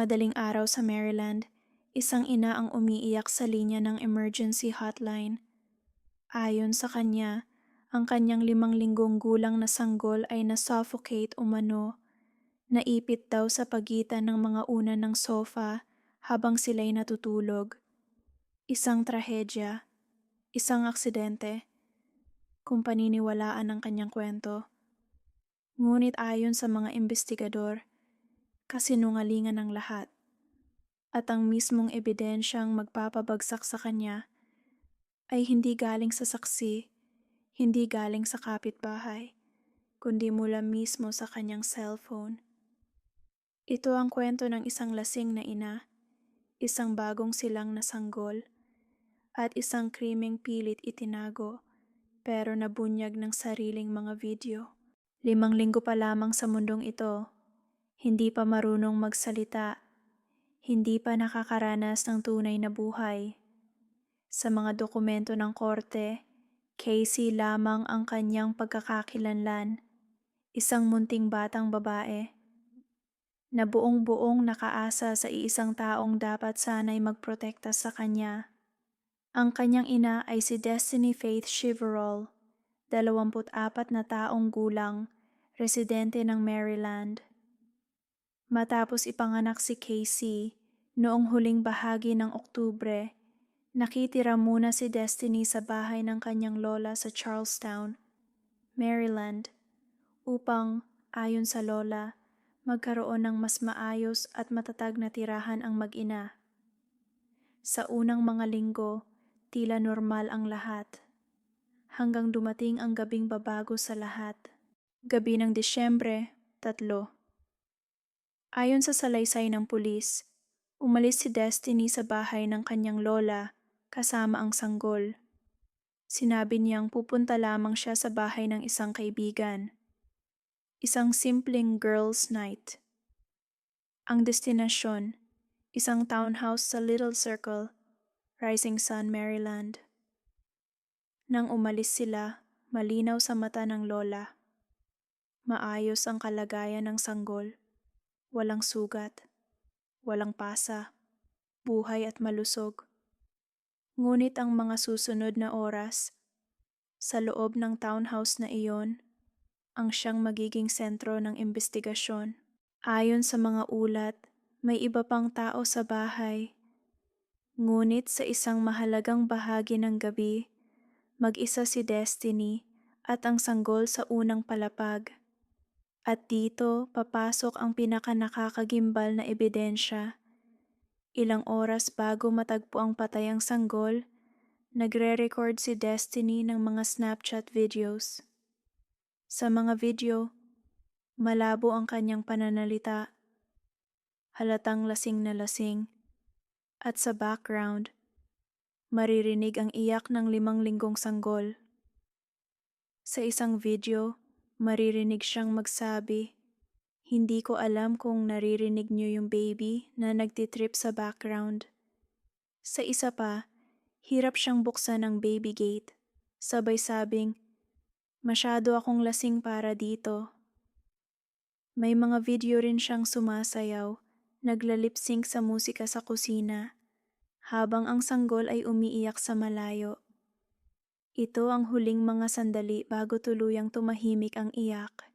madaling araw sa Maryland, isang ina ang umiiyak sa linya ng emergency hotline. Ayon sa kanya, ang kanyang 5 linggong gulang na sanggol ay na-suffocate umano. Naipit daw sa pagitan ng mga unan ng sofa habang sila'y natutulog. Isang trahedya, isang aksidente, kung paniniwalaan ang kanyang kwento. Ngunit ayon sa mga investigador, kasinungalingan ang lahat. At ang mismong ebidensyang magpapabagsak sa kanya ay hindi galing sa saksi, hindi galing sa kapitbahay, kundi mula mismo sa kanyang cellphone. Ito ang kwento ng isang lasing na ina, isang bagong silang na sanggol, at isang krimeng pilit itinago pero nabunyag ng sariling mga video. 5 linggo pa lamang sa mundong ito, hindi pa marunong magsalita, hindi pa nakakaranas ng tunay na buhay. Sa mga dokumento ng korte, Casey lamang ang kanyang pagkakakilanlan, isang munting batang babae na buong-buong nakaasa sa iisang taong dapat sana'y magprotekta sa kanya. Ang kanyang ina ay si Destiny Faith Shiverall, 24 na taong gulang, residente ng Maryland. Matapos ipanganak si Casey noong huling bahagi ng Oktubre, nakitira muna si Destiny sa bahay ng kanyang lola sa Charlestown, Maryland, upang, ayon sa lola, magkaroon ng mas maayos at matatag na tirahan ang mag-ina. Sa unang mga linggo, tila normal ang lahat. Hanggang dumating ang gabing babago sa lahat. Gabi ng Disyembre, 3. Ayon sa salaysay ng pulis, umalis si Destiny sa bahay ng kanyang lola kasama ang sanggol. Sinabi niyang pupunta lamang siya sa bahay ng isang kaibigan. Isang simpleng girls' night. Ang destinasyon, isang townhouse sa Little Circle, Rising Sun, Maryland. Nang umalis sila, malinaw sa mata ng lola. Maayos ang kalagayan ng sanggol. Walang sugat, walang pasa, buhay at malusog. Ngunit ang mga susunod na oras, sa loob ng townhouse na iyon, ang siyang magiging sentro ng investigasyon. Ayon sa mga ulat, may iba pang tao sa bahay. Ngunit sa isang mahalagang bahagi ng gabi, mag-isa si Destiny at ang sanggol sa unang palapag. At dito papasok ang pinakanakakagimbal na ebidensya. Ilang oras bago matagpo ang patayang sanggol, nagre-record si Destiny ng mga Snapchat videos. Sa mga video, malabo ang kanyang pananalita, halatang lasing na lasing, at sa background, maririnig ang iyak ng 5 linggong sanggol. Sa isang video, maririnig siyang magsabi, "Hindi ko alam kung naririnig niyo yung baby na nagtitrip sa background." Sa isa pa, hirap siyang buksan ng baby gate, sabay sabing, "Masyado akong lasing para dito." May mga video rin siyang sumasayaw, naglalip-sync sa musika sa kusina, habang ang sanggol ay umiiyak sa malayo. Ito ang huling mga sandali bago tuluyang tumahimik ang iyak.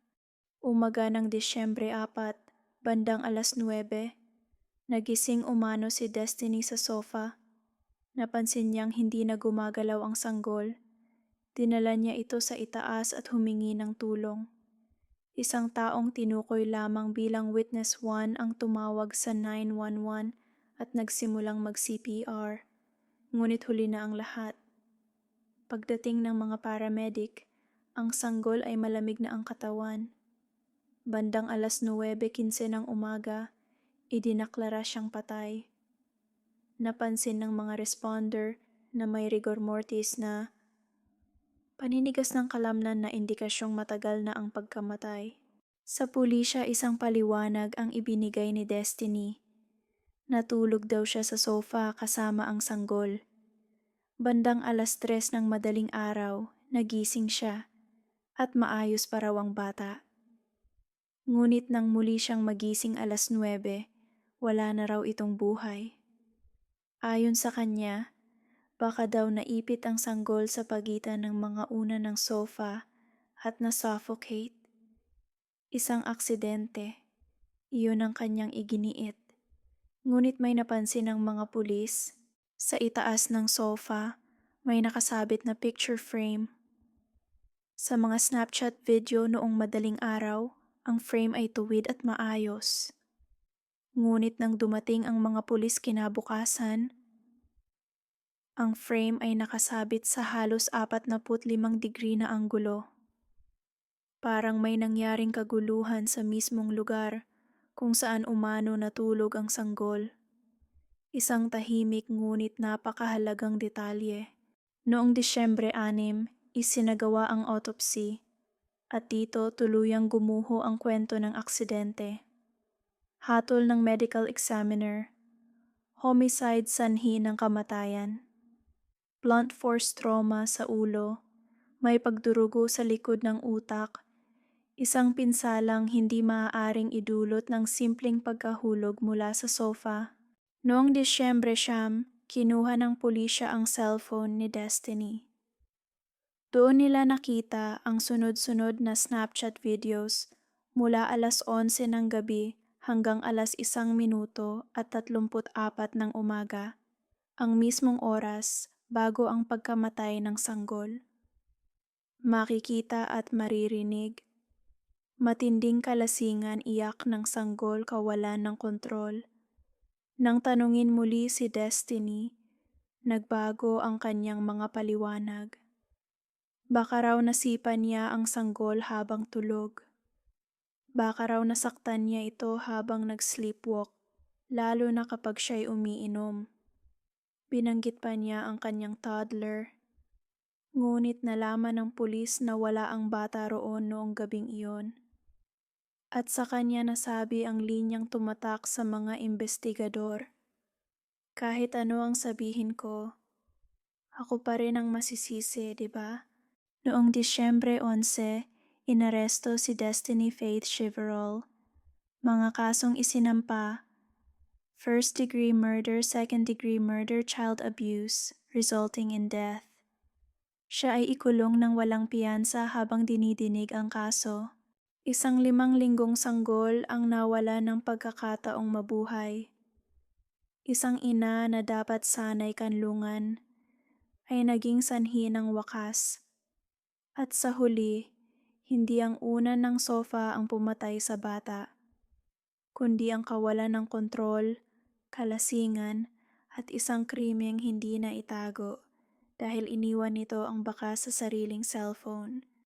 Umaga ng Disyembre 4, bandang 9:00, nagising umano si Destiny sa sofa. Napansin niyang hindi na gumagalaw ang sanggol. Dinala niya ito sa itaas at humingi ng tulong. Isang taong tinukoy lamang bilang Witness 1 ang tumawag sa 911 at nagsimulang mag-CPR. Ngunit huli na ang lahat. Pagdating ng mga paramedic, ang sanggol ay malamig na ang katawan. Bandang 9:15 ng umaga, idinaklara siyang patay. Napansin ng mga responder na may rigor mortis na paninigas ng kalamnan na indikasyong matagal na ang pagkamatay. Sa pulisya, isang paliwanag ang ibinigay ni Destiny. Natulog daw siya sa sofa kasama ang sanggol. Bandang 3:00 ng madaling araw, nagising siya at maayos pa raw ang bata. Ngunit nang muli siyang magising 9:00, wala na raw itong buhay. Ayon sa kanya, baka daw naipit ang sanggol sa pagitan ng mga una ng sofa at na-suffocate. Isang aksidente, iyon ang kanyang iginiit. Ngunit may napansin ng mga pulis, sa itaas ng sofa, may nakasabit na picture frame. Sa mga Snapchat video noong madaling araw, ang frame ay tuwid at maayos. Ngunit nang dumating ang mga pulis kinabukasan, ang frame ay nakasabit sa halos 45 degree na anggulo. Parang may nangyaring kaguluhan sa mismong lugar kung saan umano natulog ang sanggol. Isang tahimik ngunit napakahalagang detalye. Noong Disyembre 6, isinagawa ang autopsy at dito tuluyang gumuho ang kwento ng aksidente. Hatol ng medical examiner, homicide sanhi ng kamatayan. Blunt force trauma sa ulo, may pagdurugo sa likod ng utak, isang pinsalang hindi maaaring idulot ng simpleng pagkahulog mula sa sofa. Noong Disyembre 9, kinuha ng pulisya ang cellphone ni Destiny. Doon nila nakita ang sunod-sunod na Snapchat videos mula alas 11 ng gabi hanggang alas 1 minuto at 34 ng umaga, ang mismong oras bago ang pagkamatay ng sanggol. Makikita at maririnig. Matinding kalasingan, iyak ng sanggol, kawalan ng kontrol. Nang tanungin muli si Destiny, nagbago ang kanyang mga paliwanag. Baka raw nasipan niya ang sanggol habang tulog. Baka raw nasaktan niya ito habang nag-sleepwalk, lalo na kapag siya'y umiinom. Binanggit pa niya ang kanyang toddler. Ngunit nalaman ng pulis na wala ang bata roon noong gabing iyon. At sa kanya nasabi ang linyang tumatak sa mga investigador. Kahit ano ang sabihin ko, ako pa rin ang masisisi, di ba? Noong Disyembre 11, inaresto si Destiny Faith Chiverol. Mga kasong isinampa: first-degree murder, second-degree murder, child abuse, resulting in death. Siya ay ikulong ng walang piyansa habang dinidinig ang kaso. Isang 5 linggong sanggol ang nawala ng pagkakataong mabuhay. Isang ina na dapat sana'y kanlungan ay naging sanhi ng wakas. At sa huli, hindi ang una ng sofa ang pumatay sa bata, kundi ang kawalan ng kontrol, kalasingan, at isang krimeng hindi na itago dahil iniwan nito ang bakas sa sariling cellphone.